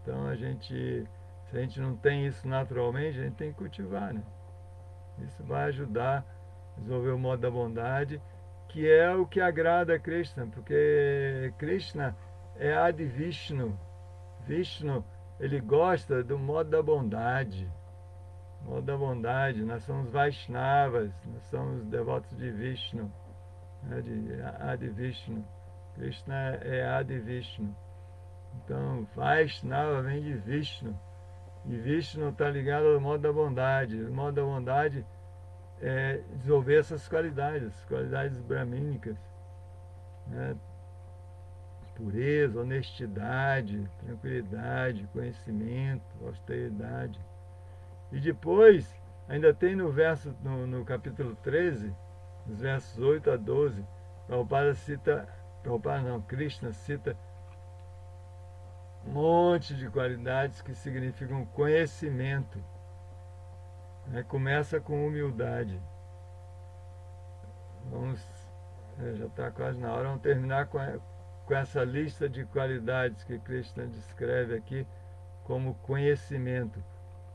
Então se a gente não tem isso naturalmente, a gente tem que cultivar, né? Isso vai ajudar a desenvolver o modo da bondade, que é o que agrada a Krishna, porque Krishna é Adi Vishnu. Vishnu, ele gosta do modo da bondade. Modo da bondade, nós somos Vaishnavas, nós somos devotos de Vishnu, né, de Adi Vishnu. Krishna é Adi Vishnu. Então, Vaishnava vem de Vishnu. E Vishnu está ligado ao modo da bondade. O modo da bondade é desenvolver essas qualidades brahmínicas, né? Pureza, honestidade, tranquilidade, conhecimento, austeridade. E depois, ainda tem no capítulo 13, nos versos 8 a 12, Krishna cita um monte de qualidades que significam conhecimento. Né? Começa com humildade. Já está quase na hora, vamos terminar com essa lista de qualidades que Krishna descreve aqui como conhecimento.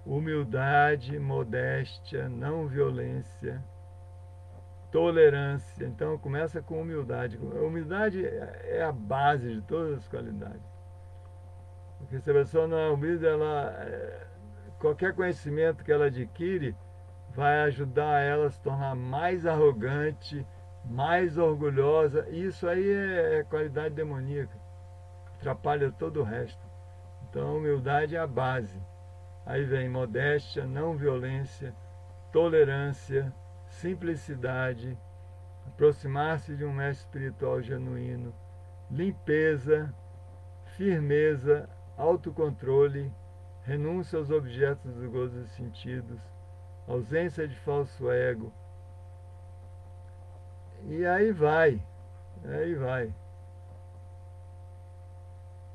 Humildade, modéstia, não violência, tolerância. Então começa com humildade. A humildade é a base de todas as qualidades. Porque se a pessoa não é humilde, qualquer conhecimento que ela adquire vai ajudar ela a se tornar mais arrogante, mais orgulhosa. Isso aí é qualidade demoníaca. Atrapalha todo o resto. Então a humildade é a base. Aí vem modéstia, não violência, tolerância, simplicidade, aproximar-se de um mestre espiritual genuíno, limpeza, firmeza, autocontrole, renúncia aos objetos dos gozos e sentidos, ausência de falso ego. E aí vai.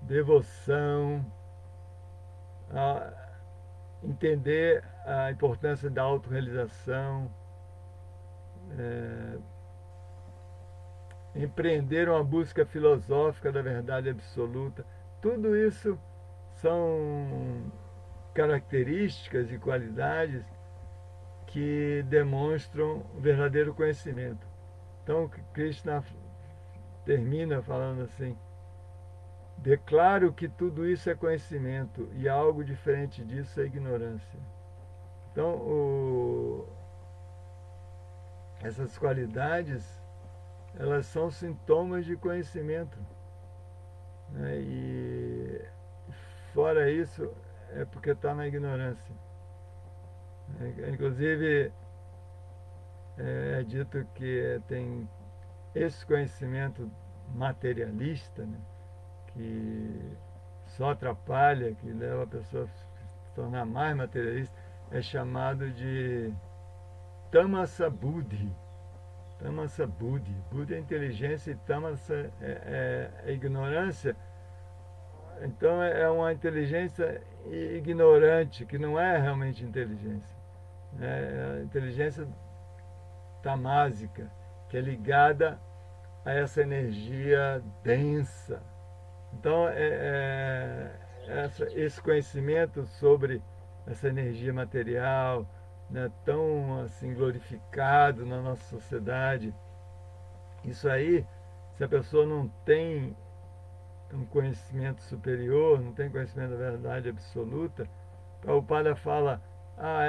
Devoção, entender a importância da autorrealização, empreender uma busca filosófica da verdade absoluta. Tudo isso são características e qualidades que demonstram o verdadeiro conhecimento. Então, Krishna termina falando assim: declaro que tudo isso é conhecimento e algo diferente disso é ignorância. Então, essas qualidades, elas são sintomas de conhecimento, né? E fora isso, é porque está na ignorância. Inclusive, é dito que tem esse conhecimento materialista, né, que só atrapalha, que leva a pessoa a se tornar mais materialista, é chamado de Tamasa Buddhi. Tamasa Buddhi. Buddhi é inteligência e Tamasa é ignorância. Então é uma inteligência ignorante, que não é realmente inteligência. É a inteligência tamásica, que é ligada a essa energia densa. Então, esse conhecimento sobre essa energia material, né, tão assim glorificado na nossa sociedade. Isso aí, se a pessoa não tem um conhecimento superior, não tem conhecimento da verdade absoluta, Prabhupada fala,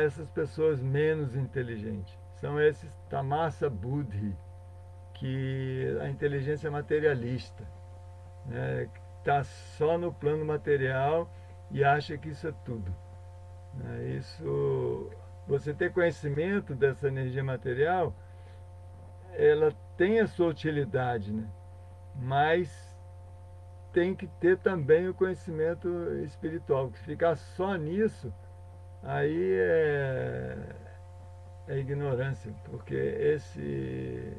essas pessoas menos inteligentes são esses tamasa buddhi, que a inteligência materialista, né, está só no plano material e acha que isso é tudo. Né? Isso, você ter conhecimento dessa energia material, ela tem a sua utilidade, né? Mas tem que ter também o conhecimento espiritual. Se ficar só nisso, aí é ignorância, porque esse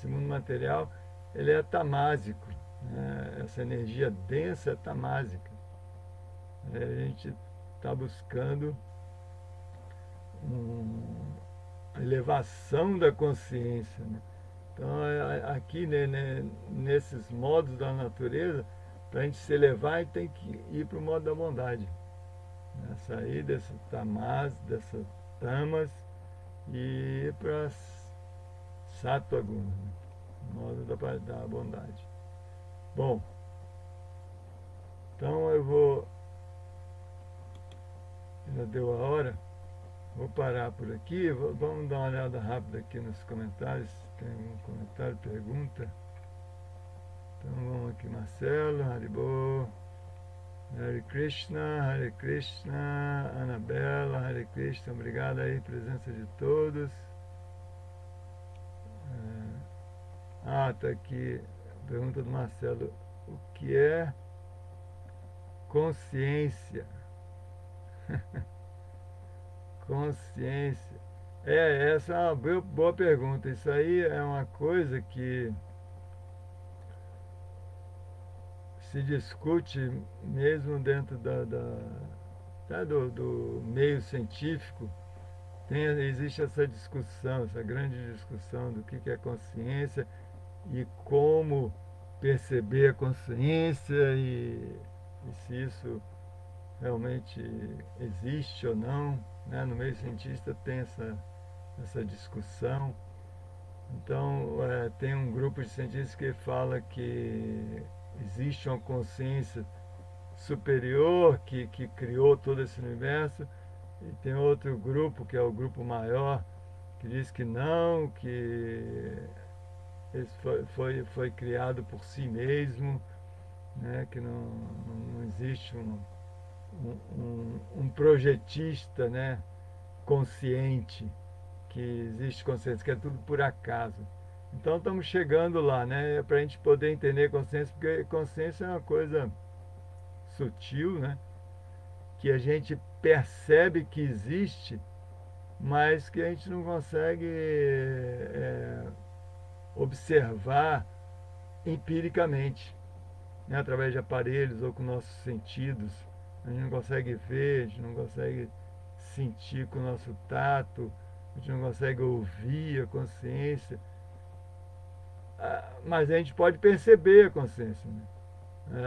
mundo material ele é tamásico, né? Essa energia densa é tamásica. A gente está buscando uma elevação da consciência, né? Então, aqui, né, nesses modos da natureza, para a gente se elevar, a gente tem que ir para o modo da bondade, né? Sair desse tamas, dessas tamas e ir para sattva guna, né? Modo da bondade. Bom, então eu vou, já deu a hora, vou parar por aqui, vamos dar uma olhada rápida aqui nos comentários, tem algum comentário, pergunta. Então vamos aqui, Marcelo, Haribo, Hare Krishna, Anabela, Hare Krishna, obrigado aí, presença de todos. Tá aqui, pergunta do Marcelo, o que é consciência? Consciência. Essa é uma boa pergunta. Isso aí é uma coisa que se discute mesmo dentro do meio científico. Existe essa discussão, essa grande discussão do que é consciência e como perceber a consciência e se isso realmente existe ou não, né? No meio cientista tem essa discussão. Então, tem um grupo de cientistas que fala que existe uma consciência superior que criou todo esse universo, e tem outro grupo, que é o grupo maior, que diz que não, que esse foi criado por si mesmo, né? Que não existe um projetista, né? Consciente, que existe consciência, que é tudo por acaso. Então estamos chegando lá, né? Para a gente poder entender consciência, porque consciência é uma coisa sutil, né? Que a gente percebe que existe, mas que a gente não consegue observar empiricamente, né? Através de aparelhos ou com nossos sentidos. A gente não consegue ver, a gente não consegue sentir com o nosso tato, a gente não consegue ouvir a consciência, mas a gente pode perceber a consciência, né?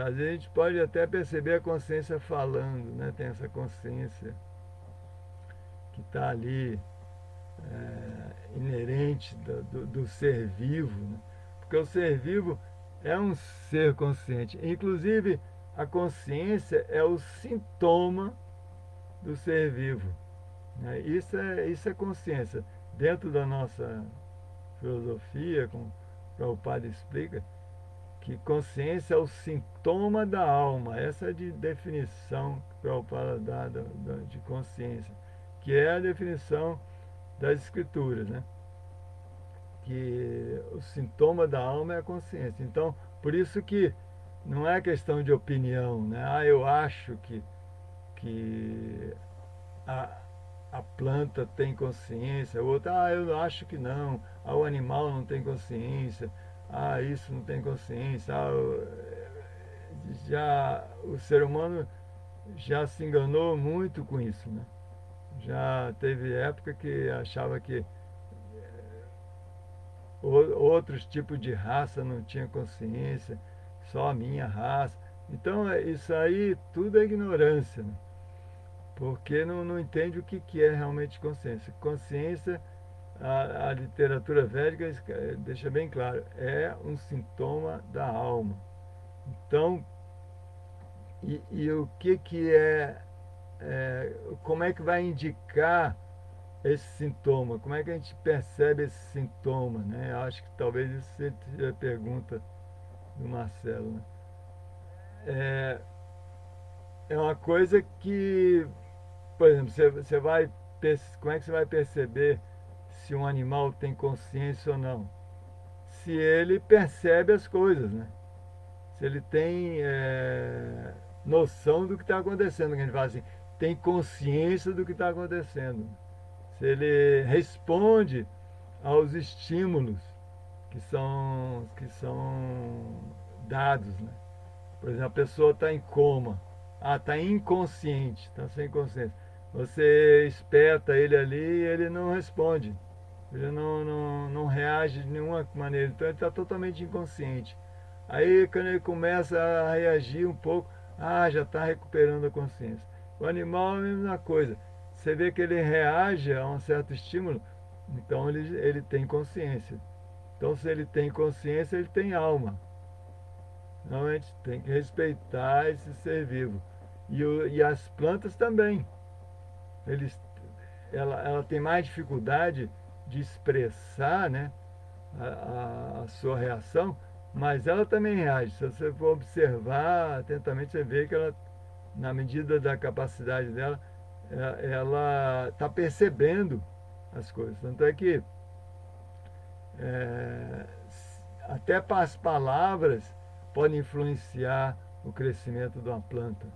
Às vezes a gente pode até perceber a consciência falando, né? Tem essa consciência que está ali, inerente do ser vivo, né? Porque o ser vivo é um ser consciente. Inclusive, a consciência é o sintoma do ser vivo, né? Isso é consciência. Dentro da nossa filosofia, como o Prabhupada explica, que consciência é o sintoma da alma. Essa é a definição que o Prabhupada dá de consciência, que é a definição das escrituras, né? Que o sintoma da alma é a consciência. Então, por isso que não é questão de opinião, né? Eu acho que a, a planta tem consciência, outra, eu acho que não, o animal não tem consciência, isso não tem consciência, já o ser humano já se enganou muito com isso, né? Já teve época que achava que outros tipos de raça não tinham consciência, só a minha raça. Então, isso aí tudo é ignorância, né? porque não entende o que é realmente consciência. Consciência, a literatura védica deixa bem claro, é um sintoma da alma. Então, e o que como é que vai indicar esse sintoma? Como é que a gente percebe esse sintoma, né? Eu acho que talvez isso seja a pergunta do Marcelo, né? É, é uma coisa que, por exemplo, você vai, como é que você vai perceber se um animal tem consciência ou não? Se ele percebe as coisas, né? Se ele tem noção do que está acontecendo, que a gente fala assim, tem consciência do que está acontecendo. Se ele responde aos estímulos que são dados, né? Por exemplo, a pessoa está em coma, está inconsciente, está sem consciência. Você espeta ele ali e ele não responde, ele não reage de nenhuma maneira, então ele está totalmente inconsciente. Aí quando ele começa a reagir um pouco, já está recuperando a consciência. O animal é a mesma coisa. Você vê que ele reage a um certo estímulo, então ele tem consciência. Então se ele tem consciência, ele tem alma. Então a gente tem que respeitar esse ser vivo. E as plantas também. Eles, ela tem mais dificuldade de expressar, né, a sua reação, mas ela também reage. Se você for observar atentamente, você vê que ela, na medida da capacidade dela, ela está percebendo as coisas. Tanto é que é, até as palavras podem influenciar o crescimento de uma planta,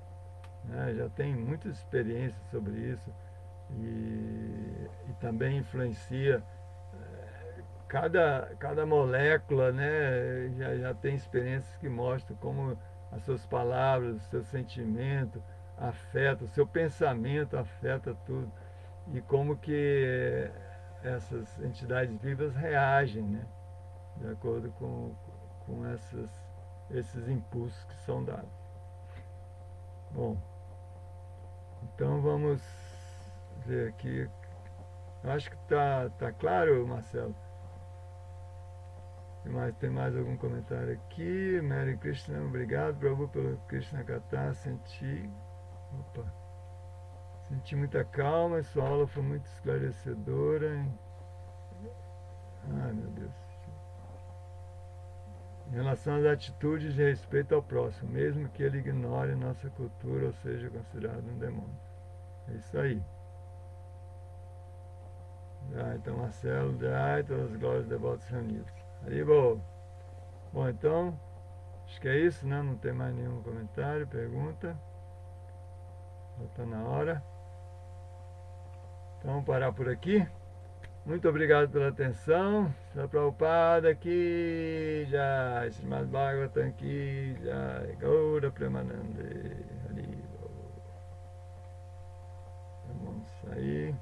né? Já tem muita experiência sobre isso e também influencia cada molécula, né? Já tem experiências que mostram como as suas palavras, o seu sentimento afeta, o seu pensamento afeta tudo e como que essas entidades vivas reagem, né? De acordo com esses impulsos que são dados. Bom, então vamos ver aqui. Eu acho que tá claro, Marcelo. Tem mais algum comentário aqui? Mary Krishna, obrigado, Prabhu, pelo Krishna Katha. Senti muita calma, sua aula foi muito esclarecedora. Hein? Ai, meu Deus. Em relação às atitudes de respeito ao próximo, mesmo que ele ignore nossa cultura ou seja considerado um demônio. É isso aí. Então, Marcelo, todas as glórias devotos reunidos. Haribol. Bom, então, acho que é isso, né? Não tem mais nenhum comentário, pergunta. Já está na hora. Então, vamos parar por aqui. Muito obrigado pela atenção. Srila Prabhupada aqui, já. Srimad Bhagavatam aqui, já. Gaura Premanande. Haribol. Vamos sair.